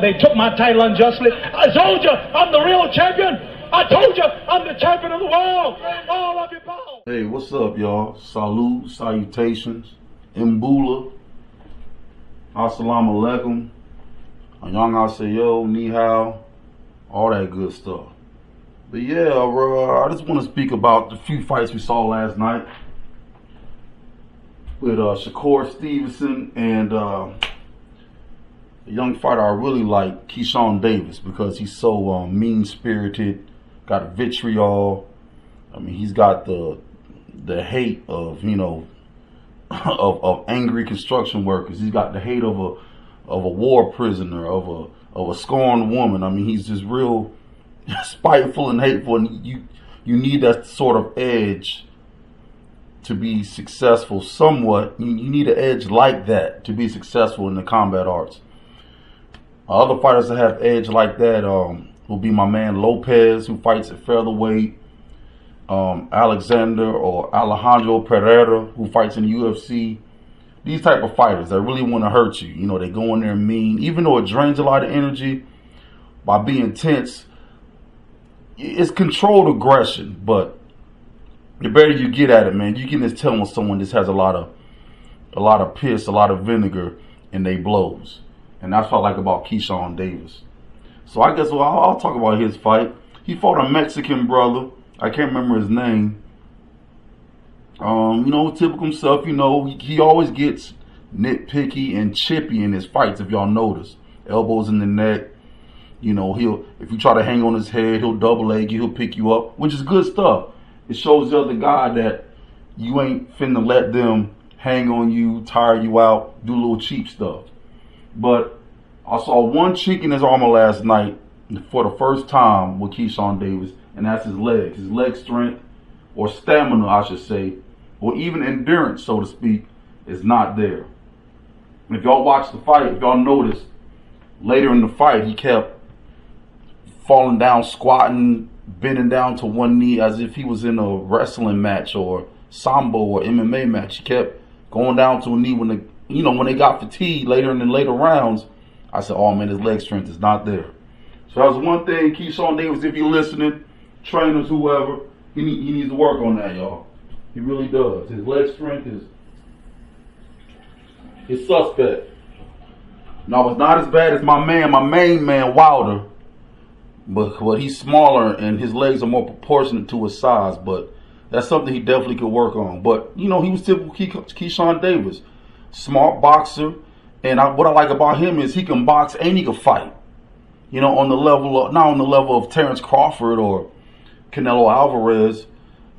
They took my title unjustly. I told you I'm the real champion. I told you I'm the champion of the world. All of you power. Hey, what's up, y'all? Salute, salutations, Mbula, assalamu alaikum, annyeonghaseyo, ni hao, all that good stuff. But yeah, I just want to speak about the few fights we saw last night with Shakur Stevenson and a young fighter I really like, Keyshawn Davis, because he's so mean-spirited, got vitriol. I mean, he's got the hate of, you know, of angry construction workers. He's got the hate of a war prisoner, of a scorned woman. I mean, he's just real spiteful and hateful, and you need that sort of edge to be successful somewhat. You need an edge like that to be successful in the combat arts. Other fighters that have edge like that will be my man Lopez, who fights at featherweight, Alexander or Alejandro Pereira, who fights in the UFC. These type of fighters that really want to hurt you. You know, they go in there mean, even though it drains a lot of energy by being tense. It's controlled aggression, but the better you get at it, man, you can just tell when someone just has a lot of piss, a lot of vinegar in their blows. And that's what I like about Keyshawn Davis. So I guess I'll talk about his fight. He fought a Mexican brother. I can't remember his name. You know, typical stuff. You know, he always gets nitpicky and chippy in his fights, if y'all notice. Elbows in the neck. You know, if you try to hang on his head, he'll double leg you, he'll pick you up, which is good stuff. It shows the other guy that you ain't finna let them hang on you, tire you out, do little cheap stuff. But I saw one chink in his armor last night for the first time with Keyshawn Davis, and that's his legs. His leg strength, or stamina, I should say, or even endurance, so to speak, is not there. If y'all watch the fight, if y'all notice, later in the fight, he kept falling down, squatting, bending down to one knee as if he was in a wrestling match or sambo or MMA match. He kept going down to a knee when they got fatigued later in the later rounds. I said, oh man, his leg strength is not there. So that was one thing, Keyshawn Davis, if you're listening, trainers, whoever, he needs to work on that, y'all. He really does. His leg strength is suspect. Now, it's not as bad as my main man, Wilder. But he's smaller and his legs are more proportionate to his size. But that's something he definitely could work on. But, you know, he was typical Keyshawn Davis. Smart boxer. And what I like about him is he can box and he can fight. You know, on the level of, not on the level of Terrence Crawford or Canelo Alvarez,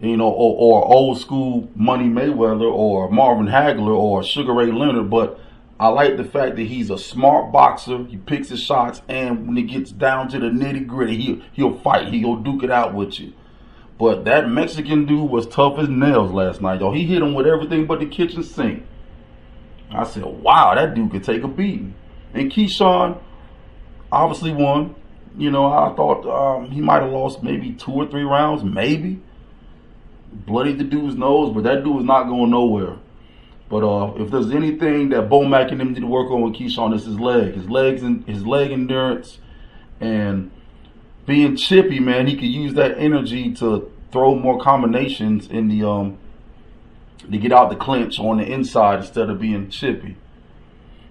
you know, or old school Money Mayweather or Marvin Hagler or Sugar Ray Leonard. But I like the fact that he's a smart boxer. He picks his shots, and when it gets down to the nitty gritty, he'll fight. He'll duke it out with you. But that Mexican dude was tough as nails last night, y'all. He hit him with everything but the kitchen sink. I said, wow, that dude could take a beating. And Keyshawn obviously won. You know, I thought he might have lost maybe 2 or 3 rounds, maybe. Bloodied the dude's nose, but that dude was not going nowhere. But if there's anything that Bomac and him need to work on with Keyshawn, it's his leg. His leg endurance and being chippy, man. He could use that energy to throw more combinations in the to get out the clinch on the inside instead of being chippy.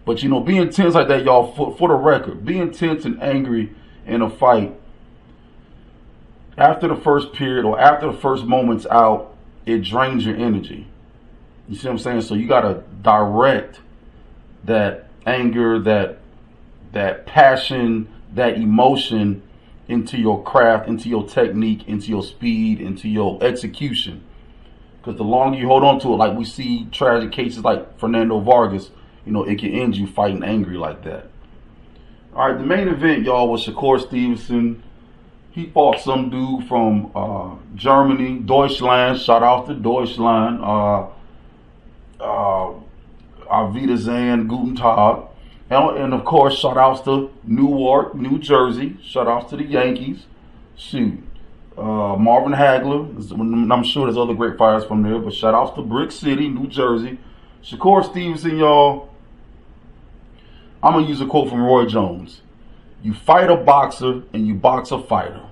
But you know, being tense like that, y'all, for the record, being tense and angry in a fight after the first period or after the first moment's out, it drains your energy. You see what I'm saying? So you gotta direct that anger, that passion, that emotion into your craft, into your technique, into your speed, into your execution. Because the longer you hold on to it, like we see tragic cases like Fernando Vargas, you know, it can end you fighting angry like that. All right, the main event, y'all, was Shakur Stevenson. He fought some dude from Germany, Deutschland. Shout out to Deutschland. Auf Wiedersehen, Guten Tag. And of course, shout outs to Newark, New Jersey. Shout outs to the Yankees. Shoot. Marvin Hagler. I'm sure there's other great fighters from there, but shout outs to Brick City, New Jersey. Shakur Stevenson, y'all. I'm going to use a quote from Roy Jones. You fight a boxer and you box a fighter.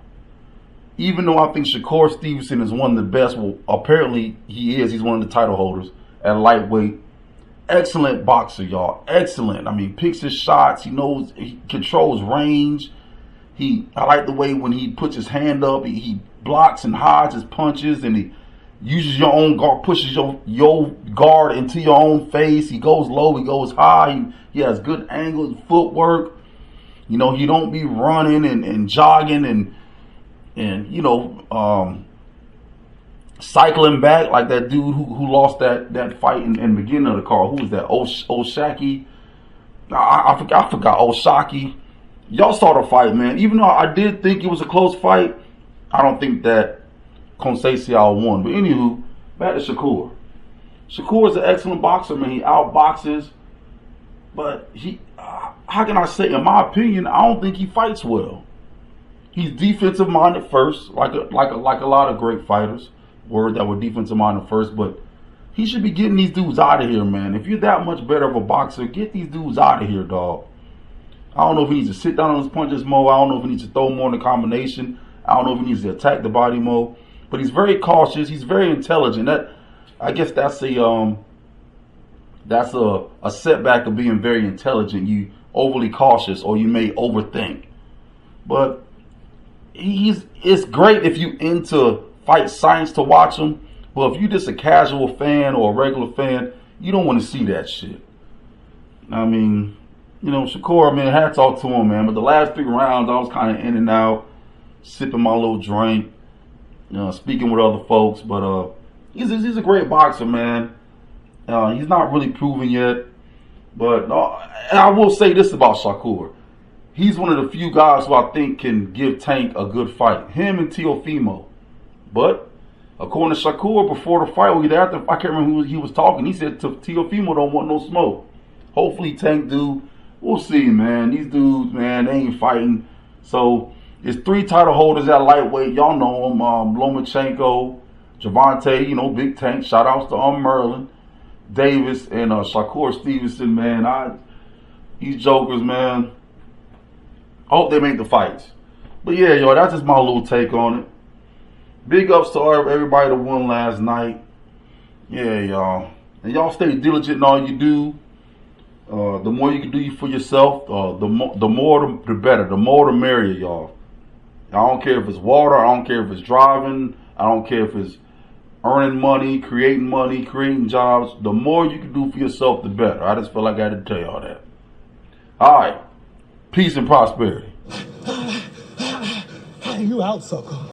Even though I think Shakur Stevenson is one of the best, well, apparently he is. He's one of the title holders at lightweight. Excellent boxer, y'all. Excellent. I mean, picks his shots. He knows, he controls range. I like the way when he puts his hand up, he blocks and hides his punches, and he uses your own guard, pushes your guard into your own face. He goes low, he goes high. He has good angles, footwork. You know, he don't be running and jogging and you know, cycling back like that dude who lost that fight in the beginning of the card. Who was that? Oshaki. I forgot Oshaki. Y'all saw the fight, man. Even though I did think it was a close fight, I don't think that Conceição won. But anywho, back to Shakur. Shakur is an excellent boxer, man. He outboxes, but how can I say? In my opinion, I don't think he fights well. He's defensive minded first, like a lot of great fighters were that were defensive minded first. But he should be getting these dudes out of here, man. If you're that much better of a boxer, get these dudes out of here, dog. I don't know if he needs to sit down on his punches more. I don't know if he needs to throw more in the combination. I don't know if he needs to attack the body more. But he's very cautious. He's very intelligent. I guess that's a setback of being very intelligent. You overly cautious, or you may overthink. But it's great if you into fight science to watch him. But if you're just a casual fan or a regular fan, you don't want to see that shit. I mean, you know, Shakur, man, hats off to him, man. But the last 3 rounds, I was kind of in and out, sipping my little drink, you know, speaking with other folks. But he's a great boxer, man. He's not really proven yet. But and I will say this about Shakur. He's one of the few guys who I think can give Tank a good fight. Him and Teofimo. But according to Shakur, before the fight, or either after, I can't remember who he was talking. He said Teofimo don't want no smoke. Hopefully Tank do. We'll see, man. These dudes, man, they ain't fighting. So it's 3 title holders at lightweight. Y'all know them. Lomachenko, Javante, you know, Big Tank. Shout outs to Merlin, Davis, and Shakur Stevenson, man. These jokers, man. I hope they make the fights. But yeah, y'all, that's just my little take on it. Big ups to everybody that won last night. Yeah, y'all. And y'all stay diligent in all you do. The more you can do for yourself, the more the better. The more the merrier, y'all. I don't care if it's water. I don't care if it's driving. I don't care if it's earning money, creating jobs. The more you can do for yourself, the better. I just feel like I had to tell y'all that. All right. Peace and prosperity. You out, sucker.